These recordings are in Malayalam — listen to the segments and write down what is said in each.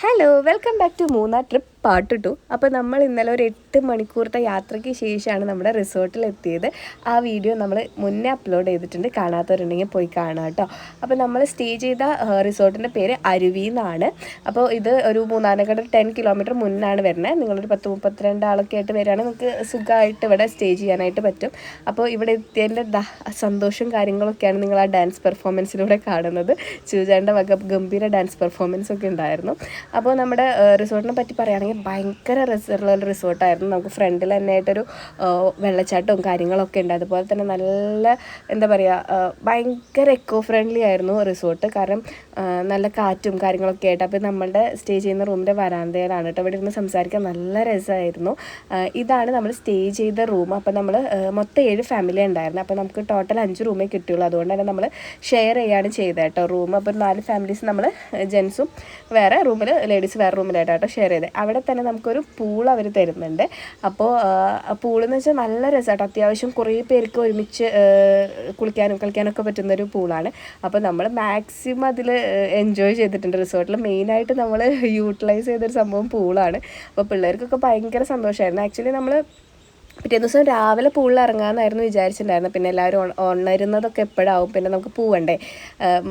Hello welcome back to Munnar trip part 2. അപ്പോൾ നമ്മൾ ഇന്നലെ ഒരു 8 മണിക്കൂറത്തെ യാത്രയ്ക്ക് ശേഷമാണ് നമ്മുടെ റിസോർട്ടിൽ എത്തിയത്. ആ വീഡിയോ നമ്മൾ മുന്നേ അപ്ലോഡ് ചെയ്തിട്ടുണ്ട്, കാണാത്തവരുണ്ടെങ്കിൽ പോയി കാണാം കേട്ടോ. അപ്പോൾ നമ്മൾ സ്റ്റേ ചെയ്ത റിസോർട്ടിൻ്റെ പേര് അരുവി എന്നാണ്. അപ്പോൾ ഇത് ഒരു മൂന്നാറിനെക്കാട് 10 കിലോമീറ്റർ മുന്നാണ് വരുന്നത്. നിങ്ങളൊരു 10-32 ആളൊക്കെ ആയിട്ട് വരികയാണെങ്കിൽ നിങ്ങൾക്ക് സുഖമായിട്ട് ഇവിടെ സ്റ്റേ ചെയ്യാനായിട്ട് പറ്റും. അപ്പോൾ ഇവിടെ എത്തിയതിൻ്റെ സന്തോഷവും കാര്യങ്ങളൊക്കെയാണ് നിങ്ങൾ ആ ഡാൻസ് പെർഫോമൻസിലൂടെ കാണുന്നത്. ചൂജാൻ്റെ വക ഗംഭീര ഡാൻസ് പെർഫോമൻസ് ഒക്കെ ഉണ്ടായിരുന്നു. അപ്പോൾ നമ്മുടെ റിസോർട്ടിനെ പറ്റി പറയുകയാണെങ്കിൽ ഭയങ്കര രസമുള്ള റിസോർട്ടായിരുന്നു. നമുക്ക് ഫ്രണ്ടിൽ തന്നെ ആയിട്ടൊരു വെള്ളച്ചാട്ടവും കാര്യങ്ങളൊക്കെ ഉണ്ട്. അതുപോലെ തന്നെ നല്ല എന്താ പറയുക, ഭയങ്കര എക്കോ ഫ്രണ്ട്ലി ആയിരുന്നു റിസോർട്ട്. കാരണം നല്ല കാറ്റും കാര്യങ്ങളൊക്കെ ആയിട്ട്. അപ്പോൾ നമ്മളുടെ സ്റ്റേ ചെയ്യുന്ന റൂമിൻ്റെ വരാന്തയിലാണ് കേട്ടോ. ഇവിടെ ഇരുന്ന് സംസാരിക്കാൻ നല്ല രസമായിരുന്നു. ഇതാണ് നമ്മൾ സ്റ്റേ ചെയ്ത റൂം. അപ്പോൾ നമ്മൾ മൊത്തം 7 ഫാമിലി ഉണ്ടായിരുന്നു. അപ്പോൾ നമുക്ക് ടോട്ടൽ 5 റൂമേ കിട്ടുള്ളൂ. അതുകൊണ്ട് തന്നെ നമ്മൾ ഷെയർ ചെയ്യാണ് ചെയ്തത് കേട്ടോ റൂം. അപ്പോൾ 4 ഫാമിലീസ് നമ്മൾ ജെൻസും വേറെ റൂമിൽ, ലേഡീസ് വേറെ റൂമിലായിട്ടോ ഷെയർ ചെയ്തത്. അവിടെ തന്നെ നമുക്കൊരു പൂൾ അവർ തരുന്നുണ്ട്. അപ്പോൾ പൂളെന്ന് വെച്ചാൽ നല്ല രസമായിട്ട് അത്യാവശ്യം കുറേ പേർക്ക് ഒരുമിച്ച് കുളിക്കാനും കളിക്കാനൊക്കെ പറ്റുന്നൊരു പൂളാണ്. അപ്പോൾ നമ്മൾ മാക്സിമം അതിൽ എൻജോയ് ചെയ്തിട്ടുണ്ട്. റിസോർട്ടിൽ മെയിനായിട്ട് നമ്മൾ യൂട്ടിലൈസ് ചെയ്തൊരു സംഭവം പൂളാണ്. അപ്പോൾ പിള്ളേർക്കൊക്കെ ഭയങ്കര സന്തോഷമായിരുന്നു. ആക്ച്വലി നമ്മൾ പിറ്റേ ദിവസം രാവിലെ പൂളിൽ ഇറങ്ങാമെന്നായിരുന്നു വിചാരിച്ചിട്ടുണ്ടായിരുന്നു. പിന്നെ എല്ലാവരും ഉണരുന്നതൊക്കെ എപ്പോഴാവും, പിന്നെ നമുക്ക് പോവണ്ടേ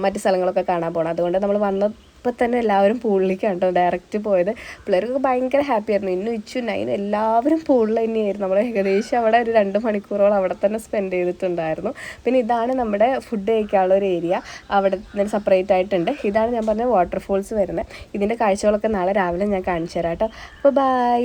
മറ്റു സ്ഥലങ്ങളൊക്കെ കാണാൻ പോകണം. അതുകൊണ്ട് നമ്മൾ വന്നപ്പോൾ തന്നെ എല്ലാവരും പൂളിലേക്കാണ് കേട്ടോ ഡയറക്റ്റ് പോയത്. പിള്ളേർക്കൊക്കെ ഭയങ്കര ഹാപ്പി ആയിരുന്നു. ഇന്നും ഇച്ചു നൈനും എല്ലാവരും പൂളിൽ തന്നെയായിരുന്നു. നമ്മൾ ഏകദേശം അവിടെ ഒരു 2 മണിക്കൂറോളം അവിടെ തന്നെ സ്പെൻഡ് ചെയ്തിട്ടുണ്ടായിരുന്നു. പിന്നെ ഇതാണ് നമ്മുടെ ഫുഡ് കഴിക്കാനുള്ള ഒരു ഏരിയ. അവിടെ നിന്ന് സെപ്പറേറ്റ് ആയിട്ടുണ്ട്. ഇതാണ് ഞാൻ പറഞ്ഞ വാട്ടർഫോൾസ് വരുന്നത്. ഇതിൻ്റെ കാഴ്ചകളൊക്കെ നാളെ രാവിലെ ഞാൻ കാണിച്ചു തരാം കേട്ടോ. അപ്പോൾ ബൈ.